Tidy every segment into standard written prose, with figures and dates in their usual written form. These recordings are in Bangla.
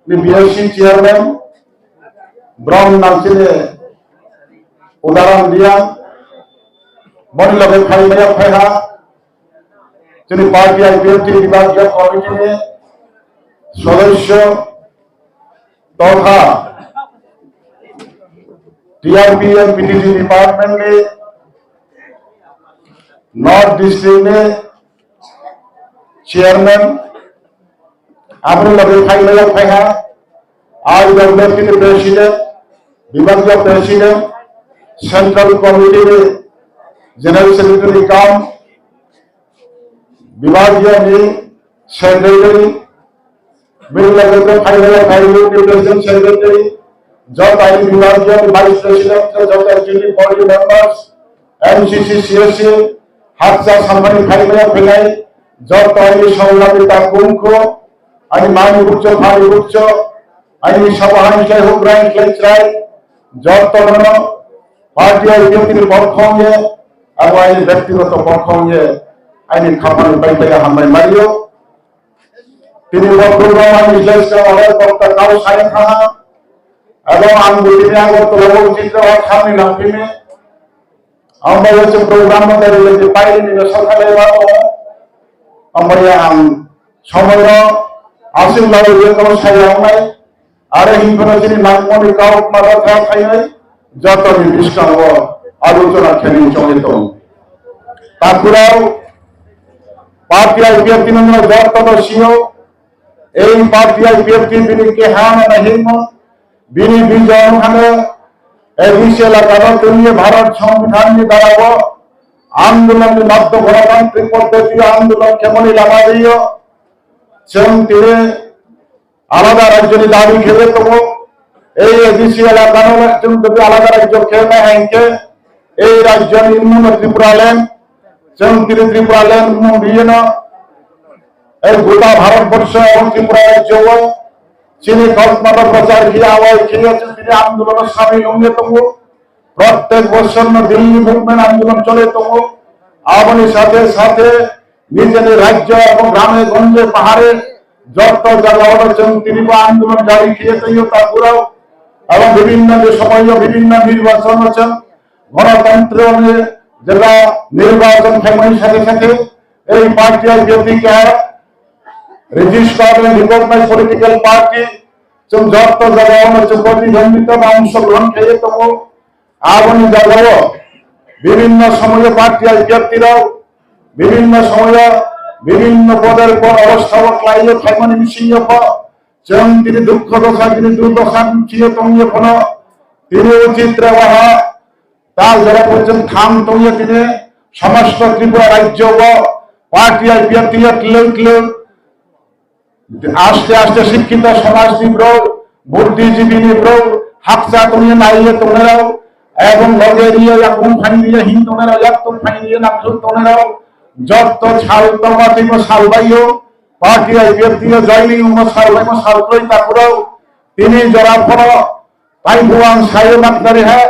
বিএসসি চেয়ারম্যান ব্রহ্ম নামচিনে উদাহরণ দিয়া মনিলকে ফাইমাইয়া ফাইহা তিনি পার্টি আইপিএফটি বিভাগীয় কমিটিতে সদস্য তথা টিআরপি और पीटीसी डिपार्टमेंट ने नॉर्थ डिस्ट्रिक्ट ने चेयरमैन आपने लगे फाइनल फाइहा आज गवर्नर के प्रेसिडेंट विभागीय प्रेसिडेंट सेंट्रल कमिटी में जनरल सेक्रेटरी काम विभागीय में सेक्रेटरी मिल लगे फाइनल प्रेसिडेंट सेक्रेटरी जब आई विभागीय वाइस प्रेसिडेंट जब active body members MCC CSC हादसा सम्मानी फाइनल फैलाई जब आई संलापिता कुंको आई मानी उच्च फानी उच्च आई सभान से हुग्राइन लेक्चराय जब तमनो पार्टी आईपीएफटी पक्षे और आई व्यक्तिगत पक्षे आई खापान बैठे हमें मारियो তিনি বর্তমান ইসলামকে অর্ডার করতে কাউ সাইন খানা এবং আন্দোলনে আগত লোক চিত্র সামনে নামে আমরা হচ্ছে প্রোগ্রাম মধ্যে যে পাইনি সকালে আমরা সময় আসিল লাগে যে কোনো সাই নাই আর হিংসা যিনি নামমনি কাউ মাথা খাই নাই যত নিষ্কাম আলোচনা খেলি চলিত তারপরেও পার্টি আইপিএফটি নম্বর যত সিও এই পার্টি আইপিএফটি বিনিকে হান নাহিম বিনি বিজয় খানে এবিসি এলাকার তুলিয়ে ভারত সংবিধান নিয়ে দাঁড়াবো আন্দোলনের মাধ্যমে গণতান্ত্রিক পদ্ধতি আন্দোলন কেমনই লাগা দিও সেরকম তিনি আলাদা রাজ্যের দাবি খেলে তবু এই এবিসি এলাকার একজন যদি আলাদা রাজ্য খেলে হ্যাংকে এই রাজ্য নিম্ন ত্রিপুরা লেন সেরকম তিনি ত্রিপুরা লেন দিয়ে না এই গোটা ভারতবর্ষ এবং ত্রিপুরা রাজ্য চিনি কল্পনা প্রচার কিয়া আওয়াজ খেয়েছেন তিনি আন্দোলনের সামিল অন্যতম প্রত্যেক বছর দিল্লি মুভমেন্ট আন্দোলন চলে তবু আওয়ামী সাথে সাথে নিজেদের রাজ্য এবং গ্রামে গঞ্জে পাহাড়ে যত জায়গা হচ্ছেন তিনি আন্দোলন জারি খেয়েছেন তারপরেও এবং বিভিন্ন যে সময় বিভিন্ন নির্বাচন হচ্ছেন গণতন্ত্র যেটা নির্বাচন ফ্যামিলির সাথে সাথে এই পার্টি আইপিএফটিকে রেজিস্টার্ড রিকগনাইজড পলিটিক্যাল পার্টি যত জায়গা হচ্ছে প্রতিদ্বন্দ্বিতা বা অংশগ্রহণ খেয়ে তবু আগুনি জায়গাও বিভিন্ন সময়ে পার্টি আইপিএফটিরাও বিভিন্ন সময়ে বিভিন্ন পদের পর অবস্থাবক লাইয়ে থাইমানি মিশিয়ে যেমন তিনি দুঃখ দশা তিনি দুর্দশা ছিল তমিয়ে ফল তিনি উচিত্রে বাহা তার যারা বলছেন থাম তমিয়ে তিনি সমস্ত ত্রিপুরা রাজ্য পার্টি আইপিএফটি আস্তে আস্তে শিক্ষিত সমাজ তীব্র বুদ্ধিজীবী নিব্র হাকসা তুমি নাইয়ে তোমরাও এবং লগে দিয়ে এখন ফাইন দিয়ে হিন তোমরাও একদম ফাইন দিয়ে নাকল তোমরাও যত ছাল তোমা তুমি সালবাইও পার্টি আইপিএফটি জয়নিং সালবাই সালকই তারপরেও তিনি জরা ফল তাই ভুয়ান সাইয়ে মাত্রারে হ্যাঁ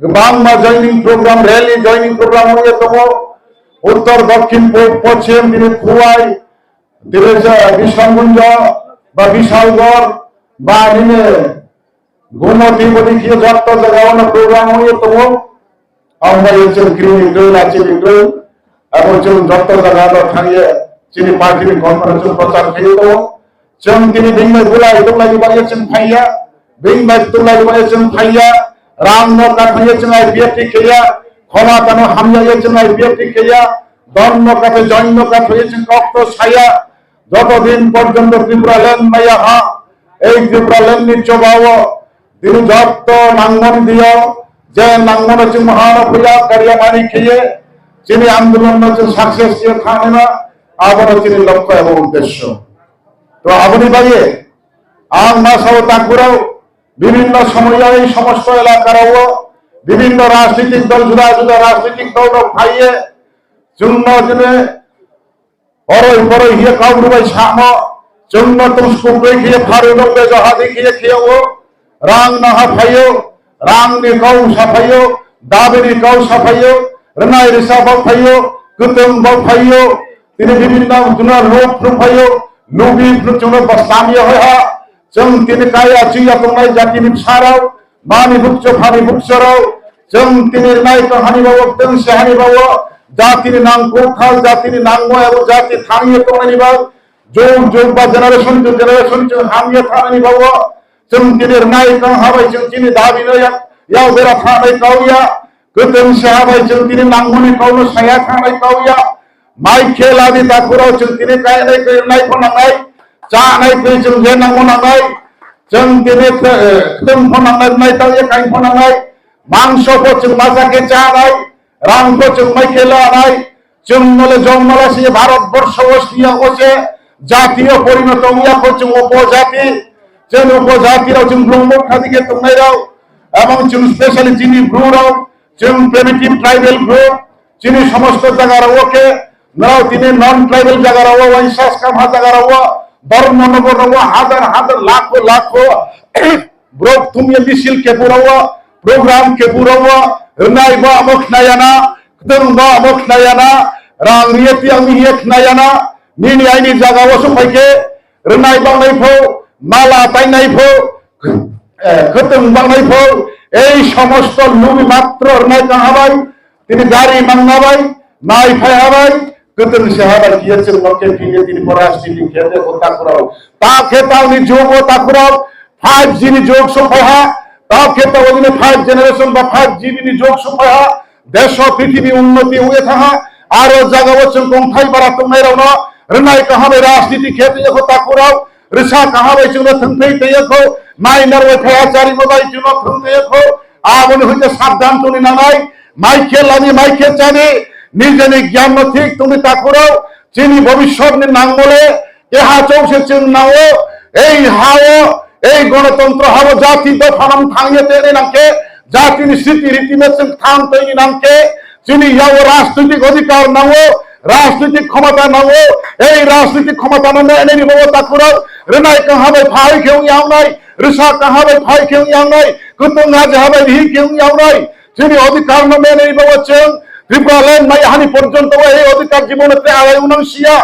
Bangla joining program rally joining program হয়ে তবু উত্তর দক্ষিণ পশ্চিম তিনি খুয়াই বিশ্বগুঞ্জ বা বিশালগড় বা গুমতি বলি কি যত জায়গা প্রোগ্রাম হয়ে তবু আমরা হচ্ছে গ্রিন গ্রিন আছে গ্রিন এবং যত জায়গা থানিয়ে চিনি পার্টির কনফারেন্স প্রচার খেয়ে দেবো যেমন তিনি ভিঙ্গাই গুলাই তোলাই বানিয়েছেন ভাইয়া ভিঙ্গাই তোলাই বানিয়েছেন ভাইয়া রামনকা খাইয়েছেন আইপিএফটি খেয়া ক্ষমা কেন হামিয়েছেন আইপিএফটি খেয়া ধর্মকাতে জৈন্যকাত হয়েছেন রক্ত ছায়া যতদিন পর্যন্ত ত্রিপুরা লেন মাইয়া হা এই ত্রিপুরা লেন নিচবাও তিনি যত নাঙ্গন দিও যে নাঙ্গন হচ্ছে মহান হইয়া কারিয়া মারি খেয়ে যিনি আন্দোলন হচ্ছে সাকসেস দিয়ে থামে না আবার তিনি লক্ষ্য এবং উদ্দেশ্য তো আপনি বাইয়ে আম মাসাও তাকুরাও বিভিন্ন সময়ে এই সমস্ত এলাকারও বিভিন্ন রাজনৈতিক দল জুদা জুদা রাজনৈতিক দল ভাইয়ে চূন্য জনে পরই হিয়ে কাউরুবাই সামো চূন্য তুমস্কুকে খেয়ে ফারুকে জহাদি খেয়েও রাং নাহা ফাইও রাং নি কৌ সাফাইও দাবেরি কৌ সাফাইও রনাই রিসাব ফাইও কুতুম ফাইও তিনি বিভিন্ন জুনা রূপ ফাইও লুবি প্রচুর বস্তামিয়ে হয় जों तिनि काया चिया तंनाय जातिनि फिसाराव मानि बुकचो फानि बुकचराव जों तिनि नायखौ हानिबावो दोंसे हानिबावो जातिनि नांगौ थाल जातिनि नांगौ एबं जाति थांयो तंनायनि बाव जुग जुग बा जेनेरेशन टू जेनेरेशन जों हामियो थानायनि बाव जों तिनि नायखौ हाबाय जों तिनि दाबिनो याव बेरा थानाय कावया गोदोंसे हाबाय जों तिनि नांगौनि कावनो साया थानाय कावया माइ खेलानि दाखुराव जों तिनि गायनाय नायखौ नांनाय जानायखौ जों जे नांगौ नांनाय जों तिनि खोमखौ नांनाय नायतावया कायखौ नांनाय मांसखौ जों माजाके जानाय रांखौ जों माइ खेलानाय जों मले जन्मलासि भारतबर्षआव स्नियावसे जातीय परिणत हुयाखौ जों उपजाति जों उपजातिराव जों ब्रह्म खादिके तंनायराव एवं जों स्पेशली जिनि ब्रुराव जों प्रिमिटिव ट्राइबल ग्रुप जिनि समस्त जायगाराव के नाव तिनि नन ट्राइबल जायगाराव वंशास कामा जायगाराव धर्म नगराव हाजार हाजार लाखो लाखो ब्रक तुमये मिसिल के पुराव प्रोग्राम के पुराव नाय बा मखनायाना दं बा मखनायाना रांरियति आंनि हेखनायाना निनि आइनि जागाव सफायके रनाय बांनायखौ माला तायनायखौ खतम बांनायखौ এই সমস্ত লুবি মাত্র রনাय কাহাবাই তিনি গাড়ি মাংনাবাই নাই ফায়াবাই কতন সাহাবাই কিয়েছেন লকে ফিরে তিনি পরাশিনি খেতে কথা করাও তা খেতাওনি যোগ তা করাও 5G নি যোগ সফাহা তা খেতাও দিনে 5 জেনারেশন বা 5G নি যোগ সফাহা দেশ পৃথিবী উন্নতি হয়ে থাকা আর জায়গা বছর কোনথাই বাড়া তোমরা রাও না রনায় কাহাবাই রাজনীতি খেতে কথা করাও ऋषा कहाँ भाई चुनो थंपे तेयको माइनर वे खयाचारी मोबाइल चुनो थंपे को आवन हुई सावधान तुनी नानाई माइके लानी माइके चाने निजने ज्ञान नथिक तुमी ताकुरो चिनी भविष्यत नि नांगले एहा चौसे चिन नाओ এই হাও এই গণতন্ত্র হাও জাতি দফানাম থাঙ্গে তেনে নাকে জাতি नि स्थिति रीति में थाम तैनि नामके चिनी याव राजनीतिक अधिकार नाओ राजनीतिक क्षमता नाओ এই রাজনীতিক ক্ষমতা নামে এনে নিবো তাকুরো रनाय कहाबाय फाय खेउ यावनाय ऋषा कहाबाय फाय खेउ यावनाय कुतुंगा जाबाय हि खेउ यावनाय जिनि अधिकार न मेने बवचों त्रिपुरा लैंड माय हानि पर्यंत এই অধিকার জীবনতে আলাই উনংশিয়া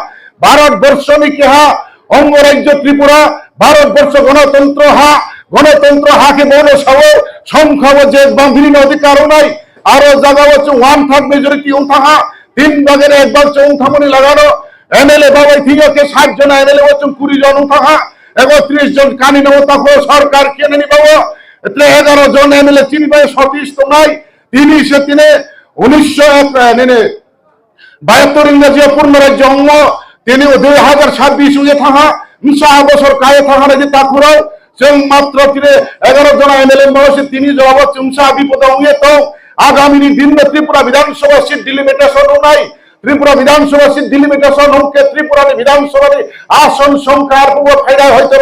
ভারতবর্ষনি কেহা অঙ্গরাজ্য ত্রিপুরা ভারতবর্ষ গণতন্ত্র হাকে বড় সব সংখ্যাও যে বিভিন্ন অধিকার নাই আর জায়গা হচ্ছে 1/3 মেজরিটি উঠাহা 3 ভাগের 1 ভাগ চৌথামনি লাগানো एमएलए बाबाई थियो के 60 জন एमएलए वचन 20 জন उठाहा 31 জন कानी नवता को सरकार केने नि बाबो એટલે 11 জন एमएलए चिनि बाय सतीश तो নাই তিনি সে তিনে 1901 নেনে 72 ইংরেজি পূর্ণ রাজ্য অঙ্গ তিনি 2026 উয়ে থাকা 9 বছর কায়ে থাকা যে তাকুরাও जों मात्र तिने 11 জন एमएलए বয়সে তিনি জবাব চুমসা বিপদ উয়ে তো আগামী দিন ত্রিপুরা বিধানসভা সিট ডিলিমিটেশন নাই त्रिपुरा विधानसभा सीट डिलिमिटेशन होके त्रिपुरा विधानसभा आसन संख्यार पूर्व फायदा হয়তো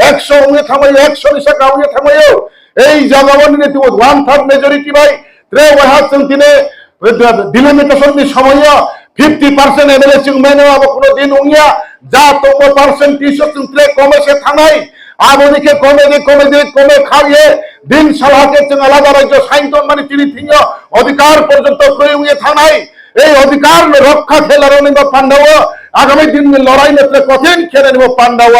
100 উয়ে থামাই 100 নিশা উয়ে থামাইও এই জায়গাবনি তো 1/3 মেজরিটি ভাই ত্রে ওয়াহাচন তিনে ডিলিমিটেশন নি সময় 50% এমএলএ চিং মেনে আব কোন দিন উইয়া যা তো পার্সেন্টেজ ত্রে কমে সে থানাই আবনিকে কমে খাইয়ে দিন সালাকে চিং আলাদা রাজ্য সাইনতন মানে তিনি থিও অধিকার পর্যন্ত কই উয়ে থানাই এই অধিকার রক্ষা খেলার নিব পান্ডব আগামী দিন লড়াই নেত্রে কঠিন খেলে নিব পান্ডব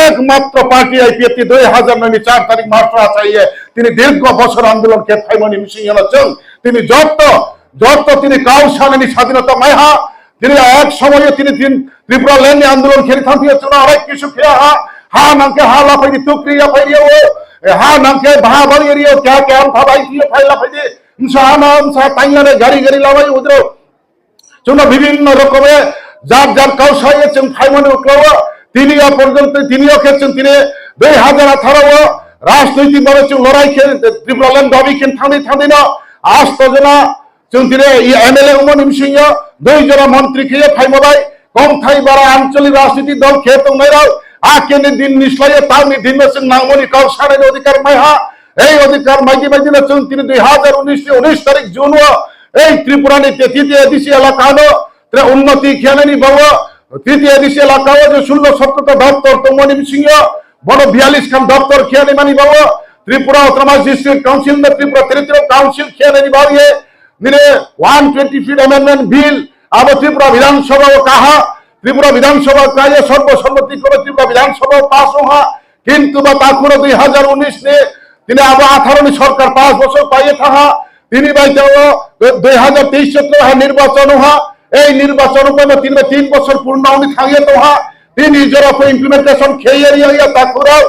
একমাত্র পার্টি আইপিএফটি 2009 4 তারিখ মার্চা চাইয়ে তিনি দীর্ঘ বছর আন্দোলন কে ফাইমনি মিশিয়ে আছেন তিনি যত তিনি কাউসানি স্বাধীনতা মাইহা তিনি এক সময়ে তিনি ত্রিপুরা ল্যান্ড আন্দোলন খেলে থামিয়েছেন অনেক কিছু খেয়া হা নাকে হালা ফাইদি তুকরিয়া ফাইদিও হা নাকে ভা বাড়িয়ে क्या क्या ভাবাই দিয়ে ফাইলা ফাইদি ইনশাআল্লাহ তাইয়ারে গাড়ি লাগাই উদ্র जों বিভিন্ন রকমে যার যার কাউসাইয়ে जों ফাইমনে উঠলো তিনি পর্যন্ত তিনিও খেছেন তিনি 2018 রাজনৈতিক ভাবে जों লড়াই খেলে ত্রিপুরা ল্যান্ড দাবি কেন থামি না আজ তো জনা जों তিনি এমএলএ উমনিম সিংহ 2 জন মন্ত্রী খেয়ে ফাইমবাই কম থাই বারা আঞ্চলিক রাজনীতি দল খেত নাইরাও আকেনে দিন নিশ্চয় তামি দিন जों নাংমনি কাউসারের অধিকার মাইহা এই অধিকার মাইজি না जों তিনি 2019 তারিখ জুন এই ত্রিপুরা নীতি তৃতীয় দেশীয় এলাকানো উন্নতি খেলেনি বাবা তৃতীয় দেশীয় এলাকাও যে 16-17টা দপ্তর তোমনিম সিংহ বড় 42 খান দপ্তর খেলে মানি বাবা ত্রিপুরা অটোনমাস ডিস্ট্রিক্ট কাউন্সিল में ত্রিপুরা টেরিটরিয়াল কাউন্সিল খেলে নি বাড়িয়ে নিরে 120 ফিট অ্যামেন্ডমেন্ট বিল अब ত্রিপুরা বিধানসভা কাহা ত্রিপুরা বিধানসভা কায়ে সর্বসম্মতি করে ত্রিপুরা বিধানসভা পাস হওয়া কিন্তু বা তারপরে 2019 নিয়ে তিনি আবার 18 সরকার 5 বছর পাইয়ে থাকা তিনি বাইতে 2023 নির্বাচন হওয়া এই নির্বাচন তিনি 3 বছর পূর্ণ উনি থাকিয়ে তো তিনি নিজের ইমপ্লিমেন্টেশন খেয়ে তারপরেও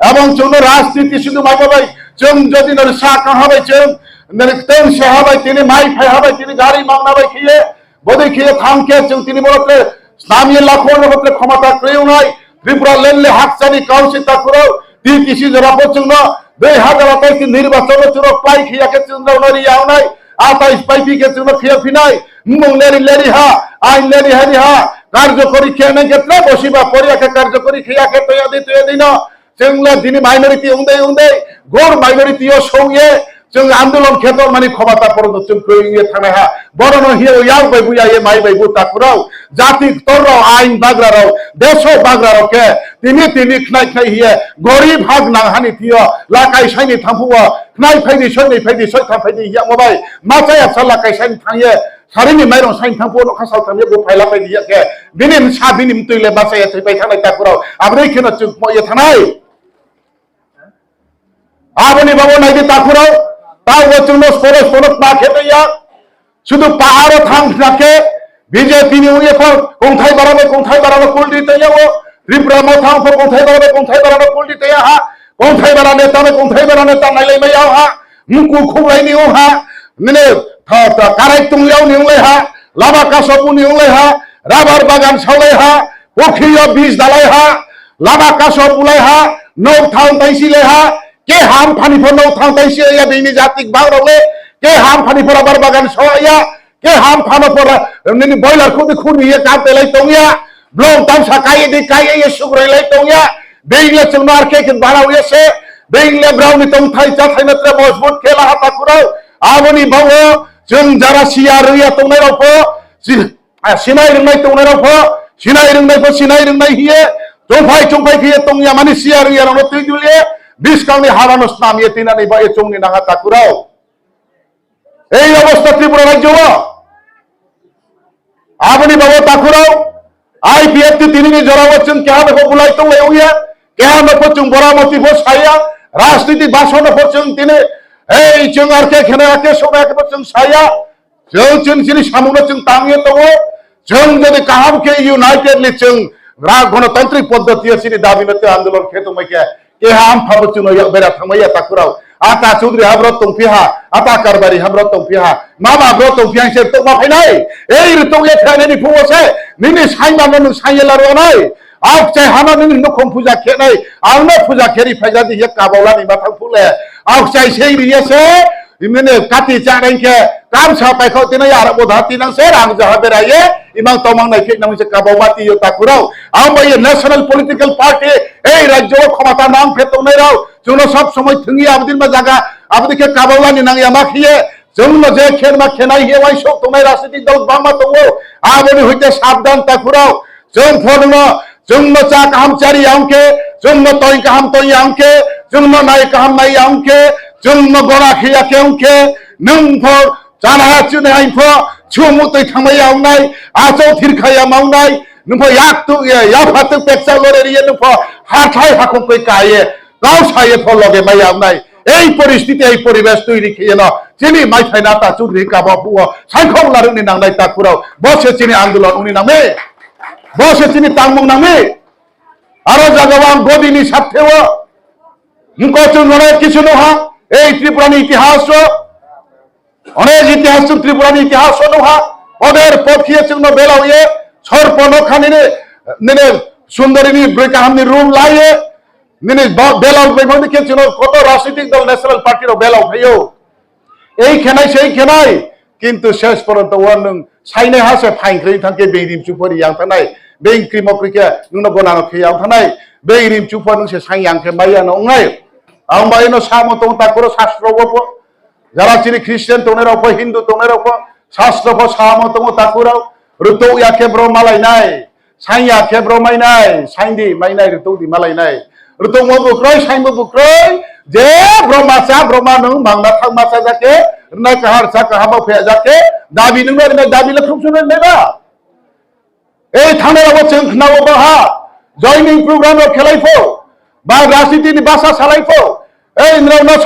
এবং চুন রাজনীতি শুধু মাইবাই চুন যদি শাহ কাহাবাই চুন তেন সাহাবাই তিনি মাই ফাই হাবাই তিনি গাড়ি মাংনাবাই খেয়ে বদি খেয়ে থামকে চুন তিনি বলতে নামিয়ে লাখর বলতে ক্ষমতা কেউ নাই ত্রিপুরা লেনলে হাকসানি কাউন্সিল তারপরেও তিনি কৃষি জরা পর্যন্ত 2028 নির্বাচন চুন পাই খেয়াকে চুন নরিয়াও নাই 28 পাইপি কে চুন খেয়ে ফিনাই মুংলেরি লেরি হা আইন লেরি হারি হা কার্যকরী খেয়ে নেই ক্ষেত্রে বসিবা পরিয়াকে কার্যকরী খেয়াকে তৈয়া দিন जोंला दिनै माइनरिटी उन्दै गोर माइनरिटीयाव सौये जों आन्दोलन खेतर माने क्षमता परद जों कइये थानायहा बरन हियो याव बाय बुया ये माइ बाय बुताफोराव जाति तराव आइन बाग्राराव देश बाग्राराव के तिनि खनाय हिये गरीब हाग नांहानि थियो लाकाय साइनि थांफुवा खनाय फाइदि सय थाम फाइदि हिया मबाय माचाया लाकाय साइनि थांये सारिनि माइरं साइन थांफुवा खासाव थांये बो फाइला बायदि के बिनिम सा बिनिम तैले माचाया थैबाय थानाय ताफोराव आब्रै खेनो जों मये थानाय आबनि बाबो नायदि ताफोराव ताव वचुनो स्परस मा खेतैया शुधु पाहाड़ थांग नाके बीजेपी नि उयेफोर कंथाय बाराबो कुलदि तैयावो त्रिपुरा मथां फोर कंथाय बाराबो कुलदि तैया हा कंथाय बारा नेता नायलाय मैयाव हा मुकु खुलायनि हा नने काराय तुंयाव निउलाय हा लामा कासबु निउलाय हा राबार बागान सावलाय हा पखियाव बीज दालाय हा लामा कासब बुलाय हा नौ थां ताइसिलाय हा के हाम फानिफोर नौ थां ताइसिया बेनि जातिक बाग्रावले के हाम फानिफोर आबार बागान सावया के हाम फानफोर ननि बयलार को खुनिये कातेलाय तंगिया ब्लम तामसा काये ये सुग्रायलाय तंगिया बेइले जों मारके बाराव एसे बेइले ब्राउनि तंथाय जाथाय नत्र मजबूत खेला हाता कुराव आबनि बावो जों जारा सिया रैया तंनाय रावफो सिनाय रोंनाय तंनाय रावफो सिनाय रोंनाय हिये चंफाय हिये तंगिया माने सिया रैया रावनो तैजुले बिसकांनि हारानस नामिये तिनानै बा एचंनि नाङा ताकुराव এই অবস্থা ত্রিপুরা রাজ্য আপনি বাবু তাকুরাও আইপিএফটি তিনি জড়া হচ্ছেন কেহান বুলাই তো লেউয়া কেহান পচুং বরামতি বসাইয়া রাজনীতি ভাষণ হচ্ছেন তিনি এই চুঙ্গারকে খেনাকে সবাইকে পচুং সাইয়া जों चिनि सामुनो जों तांगिए दङ जों যদি কাহামকে ইউনাইটেডলি जों গণতান্ত্রিক পদ্ধতি সিনি দাবিনতে আন্দোलन खेतुमैके के हाम फाबचुनो बेरा थांमैया ताकुराव आता चौधरी हाब्रत तंफिहा आता कारबारी हाब्रत तंफिहा मामा हाब्रत तंफिहा से तो माफाइनाय एई रतंगे थानेनि फुवसे निनि साइमा ननु साइयेलारो नाय आप चाय हाना निनि नखम पूजा खेनाय आंनो पूजा खेरि फायजा दिया काबावला नि माथां फुले आप चाय सेई रियसे इमने काति चारेंके काम सापायखौ तिनै आरो बधाति नंसे रां जाहा बेराये इमां तमां नायखे नंसे काबावबाति यो ताकुराव आमबाय नेशनल पॉलिटिकल पार्टी এই রাজ্য ক্ষমতা নাম ফেতনাই রাও जोंनो सब समय थंगी आबदिन मा जागा आबदिके काबावलानि नांगिया माखिये जोंनो जे खेरमा खेनाय हेवाय सक तंनाय राजनीतिक दल बामा दङो आबनि हइते साबधान ताकुराव जों फरनो जोंनो चा काहाम चारि आंके जोंनो तय काहाम तय आंके जोंनो नाय काहाम नाय आंके जोंनो गरा खिया केंके नों फर जाना चुने आइफो छुमुतै थांबाय आवनाय आचौ थिरखाया मावनाय नुफो याकतु याफातु पेक्सा लरेरिये नुफो हाथाय हाखंकै काये गाव साये फलगे मायावनाय এই পরিস্থিতি এই পরিবেশ তৈরি খেয়ে না চিনি মাইফাই নাতা চুরি কাবা বুয়া সাইখং লারুনি নাংনাই তাকুরাও বসে চিনি আন্দোলন উনি নামে বসে চিনি তাংমং নামে আরো জাগাবান গদিনি সাথেও মুকচুন মনে কিছু নহা এই ত্রিপুরানি ইতিহাস অনেক ইতিহাস ত্রিপুরানি ইতিহাস নহা ওদের পক্ষিয়ে চিহ্ন বেলাউয়ে সর্পনখানিনে নেনে সুন্দরিনী ব্রেকাহামনি রুম লাইয়ে নিনি বেলাও বেমনি কে চিনো কত রাজনৈতিক দল ন্যাশনাল পার্টির বেলাও ভাইও এই খেনাই সেই খেনাই কিন্তু শেষ পর্যন্ত ওয়ান সাইনে হাসে ফাইনখ্রৈ থাকি বেরিম চুপরি yang থানাই বেং ক্রিমক্রিকে নুনো গনা খেয়াও থানাই বেরিম চুপর নসে সাই yang মাইয়া নংনাই আং বাইনো সামতো তাকরো শাস্ত্রবো যারা চিনি খ্রিস্টান তোনেরাও হিন্দু তোনেরাও শাস্ত্রব সামতো তাকুরাও রুতো ইয়াকে ব্রহ্মালাই নাই সাইয়া কে ব্রহ্মাই নাই সাইন্দি মাইনাই রুতোদি মালাই নাই রুতং মবুক্রয় সাইমো বুক্রয় যে ব্রহ্মাচা ব্রহ্মা নং মাংনা থাংমাচা যাকে না কাহার চা কাহাবো ফে যাকে দাবি নং না দাবি লখম শুনে নেবা এই থানারাবো চেংখনাবো বাহা জয়নিং প্রোগ্রাম খেলাইফো বা রাজনীতিনি বাসা চালাইতো এই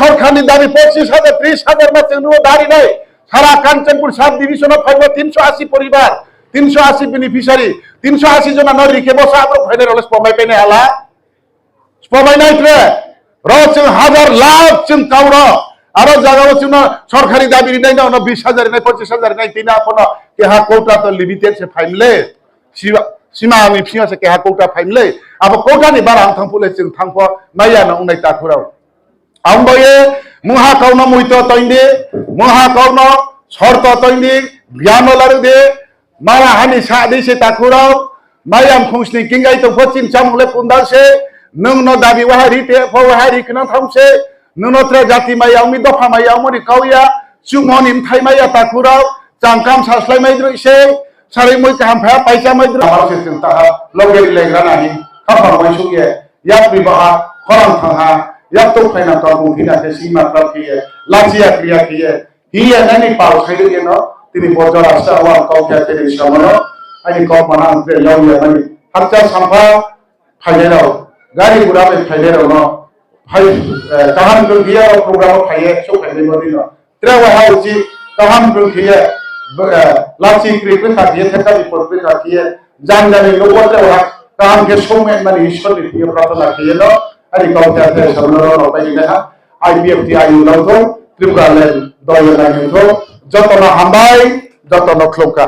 সরকারনি দাবি 25,000 30,000 মাসে দাঁড়ি নাই সারা কাঞ্চনপুর সাব ডিভিশনে ফাইব 380 পরিবার 380 বেনিফিশিয়ারি 380 জন নরিকে বসা আমরা ফাইনাল হলে স্পমাই পেনে হালা স্পমাই নাই রে রচন হাজার লাখ চিন কাউরা আরো জায়গা চিন সরকারি দাবি নাই না 20,000 নাই 25,000 নাই তিনা কোন কেহা কোটা তো limited say ফাইমলে sima ami phinga se ke ha kota phaimle abo kota ni bara thang pule ching thang pho maya na unai ta khurau amboye muha kauna muito toinde muha kauna shorto toinde gyano laru de mara hani sa de se ta khurau mayam khungsni kingai to phochin chamle pundal se nung no dabi wahari te pho wahari kna thamse nunotra jati maya umi dofa maya umri kauya chungmonim thai maya ta khurau changkam saslai mai dru se सारे मुझे काम फैला पैसा मैं इधर हमारे से चिंता है लोग ये लेकर नहीं खबर मैं शुक्रिया या विवाह खरम था या तो फैना तो मुझे ना से सीमा प्राप्त की है लाचिया क्रिया की है ही है नहीं पाओ सही है ना तेरी बहुत ज़्यादा अच्छा हुआ कौ क्या तेरे शामनो अभी कौ मना तेरे लोग ये नहीं हर चार संभा फायदे रहो गाड़ी बुरा में फायदे रहो ना भाई कहां तो किया और प्रोग्राम फायदे शो फायदे बदी ना तेरा वह उसी कहां तो किया लाची क्रिकेट खाती है थका रिपोर्ट पे खाती है जान जाने लोगों से वहाँ काम के शो में मैंने ईश्वर लिखी है प्रार्थना की है ना अरे कौन कहते हैं सब लोगों ने पहले कहा IPFT आयु लोगों त्रिपुरा ले दो ये लगे तो जब तो ना हमारे जब तो ना क्लोका